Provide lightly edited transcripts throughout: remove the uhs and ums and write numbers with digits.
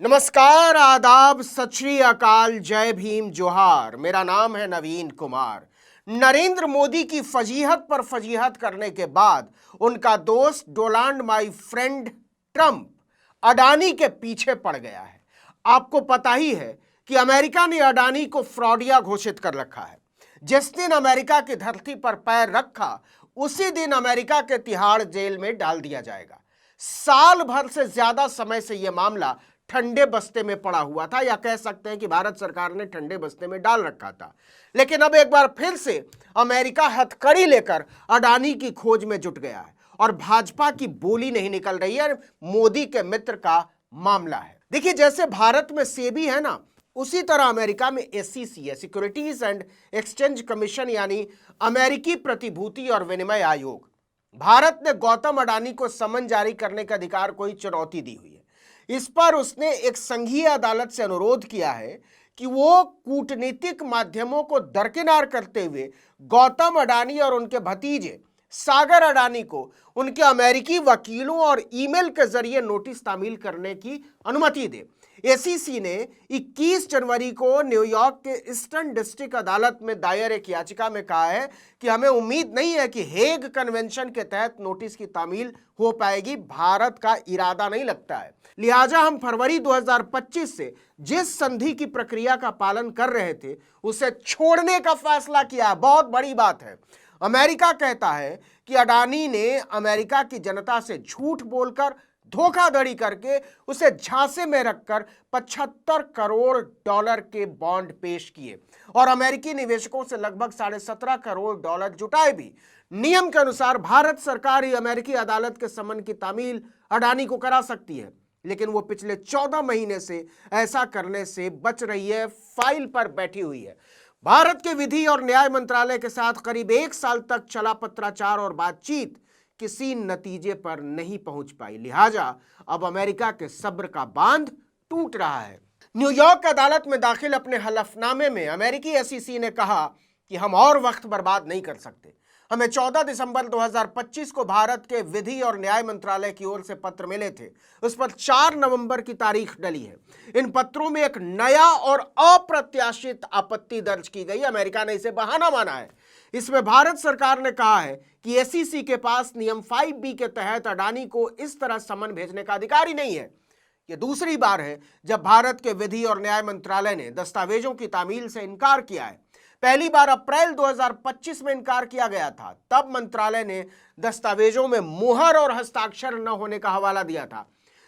नमस्कार, आदाब, सत श्री अकाल, जय भीम, जोहार। मेरा नाम है नवीन कुमार। नरेंद्र मोदी की फजीहत पर फजीहत करने के बाद उनका दोस्त Donald my friend Trump Adani के पीछे पड़ गया है। आपको पता ही है कि अमेरिका ने अडानी को फ्रॉडिया घोषित कर रखा है। जिस दिन अमेरिका की धरती पर पैर रखा उसी दिन अमेरिका के तिहाड़ जेल में डाल दिया जाएगा। साल भर से ज्यादा समय से यह मामला ठंडे बस्ते में पड़ा हुआ था, या कह सकते हैं कि भारत सरकार ने ठंडे बस्ते में डाल रखा था। लेकिन अब एक बार फिर से अमेरिका हथकड़ी लेकर अडानी की खोज में जुट गया है और भाजपा की बोली नहीं निकल रही है। मोदी के मित्र का मामला है। देखिए, जैसे भारत में सेबी है ना, उसी तरह अमेरिका में एसईसी है, सिक्योरिटीज एंड एक्सचेंज कमीशन, यानी अमेरिकी प्रतिभूति और विनिमय आयोग। भारत ने गौतम अडानी को समन जारी करने का अधिकार को चुनौती दी हुई है। इस पर उसने एक संघीय अदालत से अनुरोध किया है कि वो कूटनीतिक माध्यमों को दरकिनार करते हुए गौतम अडानी और उनके भतीजे सागर अडानी को उनके अमेरिकी वकीलों और ईमेल के जरिए नोटिस तामील करने की अनुमति दे। एसीसी ने 21 जनवरी को न्यूयॉर्क के ईस्टर्न डिस्ट्रिक्ट अदालत में दायर एक याचिका में कहा है कि हमें उम्मीद नहीं है कि हेग कन्वेंशन के तहत नोटिस की तामील हो पाएगी। भारत का इरादा नहीं लगता है, लिहाजा हम फरवरी 2025 से जिस संधि की प्रक्रिया का पालन कर रहे थे उसे छोड़ने का फैसला किया। बहुत बड़ी बात है। अमेरिका कहता है कि अडानी ने अमेरिका की जनता से झूठ बोलकर, धोखाधड़ी करके उसे झांसे में रखकर 75 करोड़ डॉलर के बॉन्ड पेश किए और अमेरिकी निवेशकों से लगभग 17.5 करोड़ डॉलर जुटाए भी। नियम के अनुसार भारत सरकार ही अमेरिकी अदालत के समन की तामील अडानी को करा सकती है, लेकिन वो पिछले 14 महीने से ऐसा करने से बच रही है, फाइल पर बैठी हुई है। भारत के विधि और न्याय मंत्रालय के साथ करीब 1 साल तक चला पत्राचार और बातचीत किसी नतीजे पर नहीं पहुंच पाई, लिहाजा अब अमेरिका के सब्र का बांध टूट रहा है। न्यूयॉर्क अदालत में दाखिल अपने हलफनामे में अमेरिकी एसईसी ने कहा कि हम और वक्त बर्बाद नहीं कर सकते। हमें 14 दिसंबर 2025 को भारत के विधि और न्याय मंत्रालय की ओर से पत्र मिले थे। उस पर 4 नवंबर की तारीख डली है। इन पत्रों में एक नया और अप्रत्याशित आपत्ति दर्ज की गई। अमेरिका ने इसे बहाना माना है। इसमें भारत सरकार ने कहा है कि एसईसी के पास नियम 5B के तहत अडानी को इस तरह समन भेजने का अधिकार ही नहीं है। यह दूसरी बार है जब भारत के विधि और न्याय मंत्रालय ने दस्तावेजों की तामील से इनकार किया है। पहली बार अप्रैल 2025 में इनकार किया गया था। तब मंत्रालय ने दस्तावेजों में मुहर और हस्ताक्षर न होने का हवाला दिया था,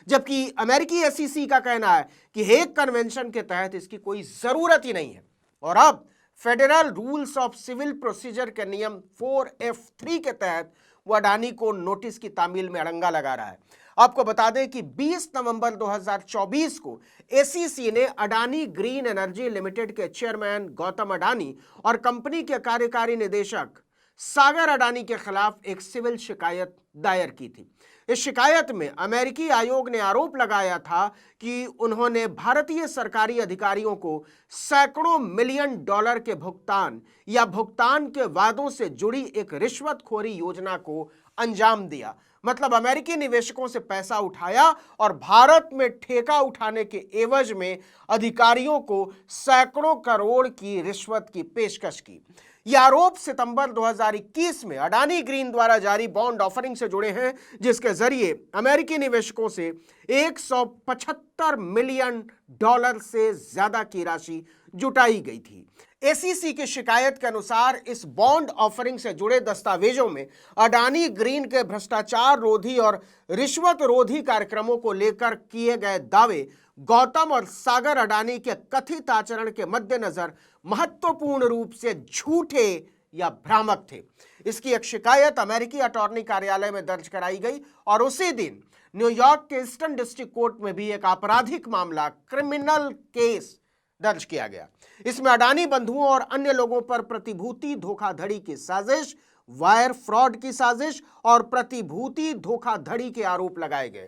जबकि अमेरिकी एसईसी का कहना है कि हेग कन्वेंशन के तहत इसकी कोई जरूरत ही नहीं है। और अब federal rules of civil procedure के नियम 4F3 के तहत वो अडानी को नोटिस की तामील में अड़ंगा लगा रहा है। आपको बता दें कि 20 नवंबर 2024 को एसीसी ने अडानी ग्रीन एनर्जी लिमिटेड के चेयरमैन गौतम अडानी और कंपनी के कार्यकारी निदेशक सागर अडानी के खिलाफ एक सिविल शिकायत दायर की थी। इस शिकायत में अमेरिकी आयोग ने आरोप लगाया था कि उन्होंने भारतीय सरकारी अधिकारियों को सैकड़ों मिलियन डॉलर के भुगतान या भुगतान के वादों से जुड़ी एक रिश्वतखोरी योजना को अंजाम दिया। मतलब अमेरिकी निवेशकों से पैसा उठाया और भारत में ठेका उठाने के एवज में अधिकारियों को सैकड़ों करोड़ की रिश्वत की पेशकश की। ये आरोप सितंबर 2021 में अडानी ग्रीन द्वारा जारी बॉन्ड ऑफरिंग से जुड़े हैं, जिसके जरिए अमेरिकी निवेशकों से 175 मिलियन डॉलर से ज्यादा की राशि जुटाई गई थी। एसीसी की शिकायत के अनुसार इस बॉन्ड ऑफरिंग से जुड़े दस्तावेजों में अडानी ग्रीन के भ्रष्टाचार रोधी और रिश्वत रोधी कार्यक्रमों को लेकर किए गए दावे गौतम और सागर अडानी के कथित आचरण के मद्देनजर महत्वपूर्ण रूप से झूठे या भ्रामक थे। इसकी एक शिकायत अमेरिकी अटॉर्नी कार्यालय में दर्ज कराई गई और उसी दिन न्यूयॉर्क के ईस्टर्न डिस्ट्रिक्ट कोर्ट में भी एक आपराधिक मामला, क्रिमिनल केस दर्ज किया गया। इसमें अडानी बंधुओं और अन्य लोगों पर प्रतिभूति धोखाधड़ी की साजिश, वायर फ्रॉड की साजिश और प्रतिभूति धोखाधड़ी के आरोप लगाए गए।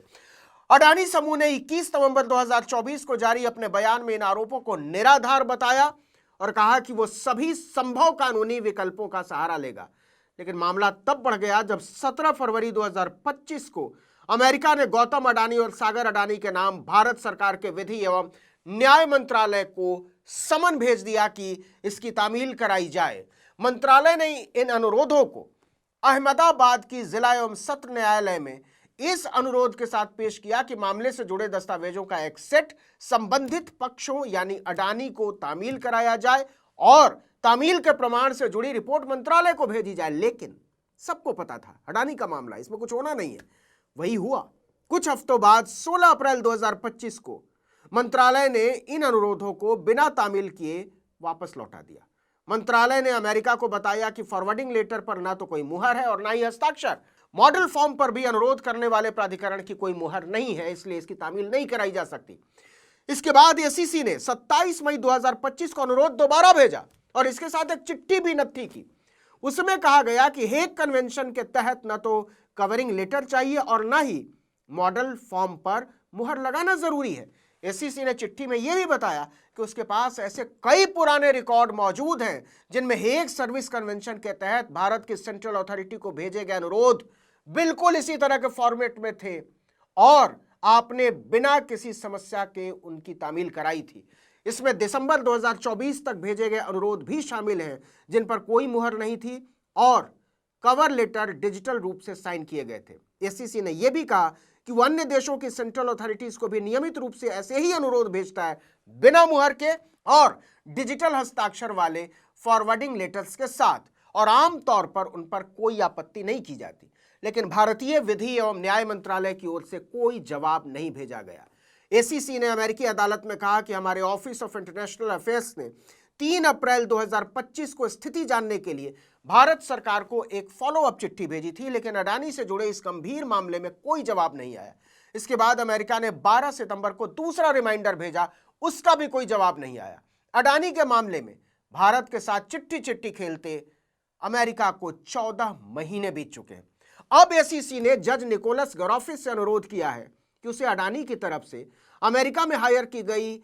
अडानी समूह ने 21 नवंबर 2024 को जारी अपने बयान में इन आरोपों को निराधार बताया और कहा कि वो सभी संभव कानूनी विकल्पों का सहारा लेगा। लेकिन मामला तब बढ़ गया जब 17 फरवरी 2025 को अमेरिका ने गौतम अडानी और सागर अडानी के नाम भारत सरकार के विधि एवं न्याय मंत्रालय को समन भेज दिया कि इसकी तामील कराई जाए। मंत्रालय ने इन अनुरोधों को अहमदाबाद की जिला एवं सत्र न्यायालय में इस अनुरोध के साथ पेश किया कि मामले से जुड़े दस्तावेजों का एक सेट संबंधित पक्षों यानी अडानी को तामील कराया जाए और तामील के प्रमाण से जुड़ी रिपोर्ट मंत्रालय को भेजी जाए। लेकिन सबको पता था अडानी का मामला, इसमें कुछ होना नहीं है। वही हुआ। कुछ हफ्तों बाद 16 अप्रैल 2025 को मंत्रालय ने इन अनुरोधों को बिना तामील किए वापस लौटा दिया। मंत्रालय ने अमेरिका को बताया कि फॉरवर्डिंग लेटर पर ना तो कोई मुहर है और ना ही हस्ताक्षर। मॉडल फॉर्म पर भी अनुरोध करने वाले प्राधिकरण की कोई मुहर नहीं है, इसलिए इसकी तामील नहीं कराई जा सकती। इसके बाद एसीसी ने 27 मई 2025 को अनुरोध दोबारा भेजा और इसके साथ एक चिट्ठी भी नत्थी की। उसमें कहा गया कि हेग कन्वेंशन के तहत न तो कवरिंग लेटर चाहिए और न ही मॉडल फॉर्म पर मुहर लगाना जरूरी है। एसीसी ने चिट्ठी में यह भी बताया कि उसके पास ऐसे कई पुराने रिकॉर्ड मौजूद हैं जिनमें हेग सर्विस कन्वेंशन के तहत भारत की सेंट्रल अथॉरिटी को भेजे गए अनुरोध बिल्कुल इसी तरह के फॉर्मेट में थे और आपने बिना किसी समस्या के उनकी तामील कराई थी। इसमें दिसंबर 2024 तक भेजे गए अनुरोध भी शामिल हैं जिन पर कोई मुहर नहीं थी और कवर लेटर डिजिटल रूप से साइन किए गए थे। एसीसी ने यह भी कहा कि वो अन्य देशों की सेंट्रल अथॉरिटीज को भी नियमित रूप से ऐसे ही अनुरोध भेजता है बिना मुहर के और डिजिटल हस्ताक्षर वाले फॉरवर्डिंग लेटर्स के साथ, और आमतौर पर उन पर कोई आपत्ति नहीं की जाती। लेकिन भारतीय विधि एवं न्याय मंत्रालय की ओर से कोई जवाब नहीं भेजा गया। एसीसी ने अमेरिकी अदालत में कहा कि हमारे ऑफिस ऑफ इंटरनेशनल अफेयर्स ने 3 अप्रैल 2025 को स्थिति जानने के लिए भारत सरकार को एक फॉलोअप चिट्ठी भेजी थी, लेकिन अडानी से जुड़े इस गंभीर मामले में कोई जवाब नहीं आया। इसके बाद अमेरिका ने 12 सितंबर को दूसरा रिमाइंडर भेजा, उसका भी कोई जवाब नहीं आया। अडानी के मामले में भारत के साथ चिट्ठी चिट्ठी खेलते अमेरिका को 14 महीने बीत चुके हैं। अब एसीसी ने जज निकोलस गरॉफिस से अनुरोध किया है कि उसे अडानी की तरफ से अमेरिका में हायर की गई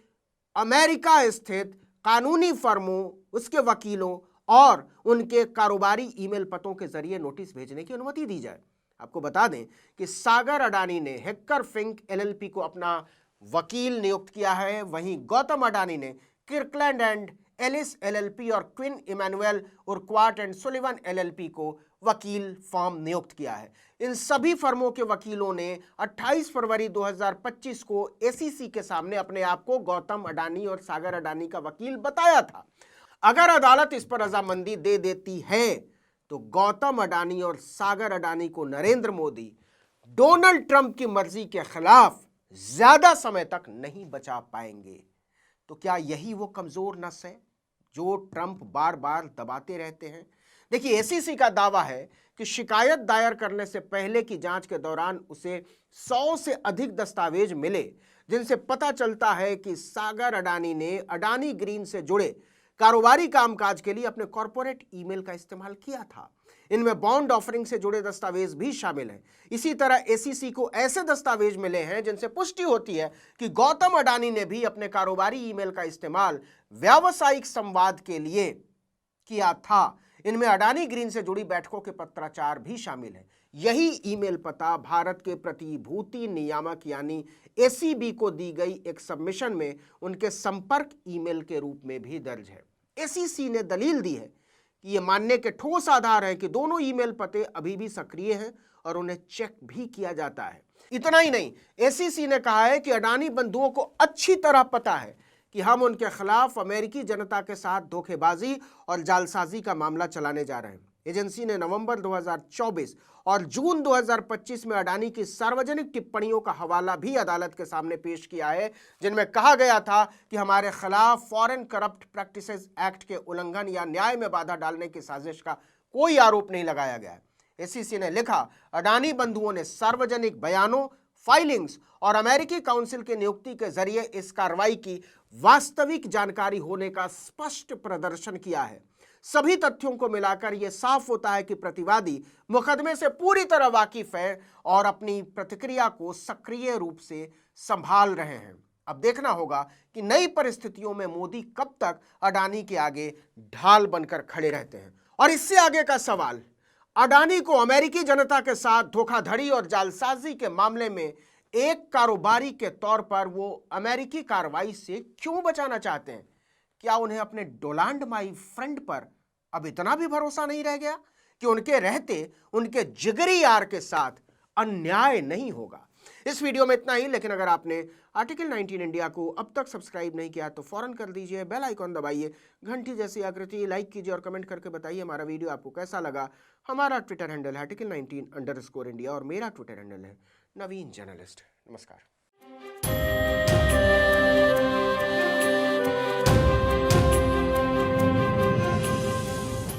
अमेरिका स्थित कानूनी फर्मों, उसके वकीलों और उनके कारोबारी ईमेल पतों के जरिए नोटिस भेजने की अनुमति दी जाए। आपको बता दें कि सागर अडानी ने हेक्कर फिंक एलएलपी को अपना वकील नियुक्त किया है, वहीं गौतम अडानी ने किर्कलैंड एंड एलिस एलएलपी और Quinn Emanuel Urquhart and Sullivan LLP को वकील फर्म नियुक्त किया है। इन सभी फर्मों के वकीलों ने 28 फरवरी 2025 को एसीसी के सामने अपने आप को गौतम अडानी और सागर अडानी का वकील बताया था। अगर अदालत इस पर रजामंदी दे देती है तो गौतम अडानी और सागर अडानी को नरेंद्र मोदी डोनाल्ड ट्रंप की मर्जी के खिलाफ ज्यादा समय तक नहीं बचा पाएंगे। तो क्या यही वो कमजोर नस है जो ट्रंप बार बार दबाते रहते हैं? देखिए, एसीसी का दावा है कि शिकायत दायर करने से पहले की जांच के दौरान उसे 100 से अधिक दस्तावेज मिले जिनसे पता चलता है कि सागर अडानी ने अडानी ग्रीन से जुड़े कारोबारी कामकाज के लिए अपने कॉरपोरेट ईमेल का इस्तेमाल किया था। इनमें बॉन्ड ऑफरिंग से जुड़े दस्तावेज भी शामिल हैं। इसी तरह एसीसी को ऐसे दस्तावेज मिले हैं जिनसे पुष्टि होती है कि गौतम अडानी ने भी अपने कारोबारी ईमेल का इस्तेमाल व्यावसायिक संवाद के लिए किया था। इनमें अडानी ग्रीन से जुड़ी बैठकों के पत्राचार भी शामिल है। यही ईमेल पता भारत के प्रतिभूति नियामक यानी एसीबी को दी गई एक सबमिशन में उनके संपर्क ईमेल के रूप में भी दर्ज है। एसीसी ने दलील दी है कि यह मानने के ठोस आधार है कि दोनों ईमेल पते अभी भी सक्रिय हैं और उन्हें चेक भी किया जाता है। इतना ही नहीं, एसीसी ने कहा है कि अडानी बंधुओं को अच्छी तरह पता है कि हम उनके खिलाफ अमेरिकी जनता के साथ धोखेबाजी और जालसाजी का मामला चलाने जा रहे हैं। एजेंसी ने नवंबर 2024 और जून 2025 में अडानी की सार्वजनिक टिप्पणियों का हवाला भी अदालत के सामने पेश किया है, जिनमें कहा गया था कि हमारे खिलाफ फॉरेन करप्ट प्रैक्टिसेस एक्ट के उल्लंघन या न्याय में बाधा डालने की साजिश का कोई आरोप नहीं लगाया गया है। एसीसी ने लिखा, अडानी बंधुओं ने सार्वजनिक बयानों, फाइलिंग्स और अमेरिकी काउंसिल की नियुक्ति के जरिए इस कार्रवाई की वास्तविक जानकारी होने का स्पष्ट प्रदर्शन किया है। सभी तथ्यों को मिलाकर यह साफ होता है कि प्रतिवादी मुकदमे से पूरी तरह वाकिफ है और अपनी प्रतिक्रिया को सक्रिय रूप से संभाल रहे हैं। अब देखना होगा कि नई परिस्थितियों में मोदी कब तक अडानी के आगे ढाल बनकर खड़े रहते हैं। और इससे आगे का सवाल, अडानी को अमेरिकी जनता के साथ धोखाधड़ी और जालसाजी के मामले में एक कारोबारी के तौर पर वो अमेरिकी कार्रवाई से क्यों बचाना चाहते हैं? क्या उन्हें अपने डोनाल्ड माई फ्रेंड पर अब इतना भी भरोसा नहीं रह गया कि उनके रहते उनके जिगरी यार के साथ अन्याय नहीं होगा? इस वीडियो में इतना ही, लेकिन अगर आपने आर्टिकल 19 इंडिया को अब तक सब्सक्राइब नहीं किया तो फौरन कर दीजिए, बेल आइकॉन दबाइए, घंटी जैसी आकृति लाइक कीजिए और कमेंट करके बताइए हमारा वीडियो आपको कैसा लगा। हमारा ट्विटर हैंडल है आर्टिकल 19_इंडिया और मेरा ट्विटर हैंडल है नवीन जर्नलिस्ट। नमस्कार।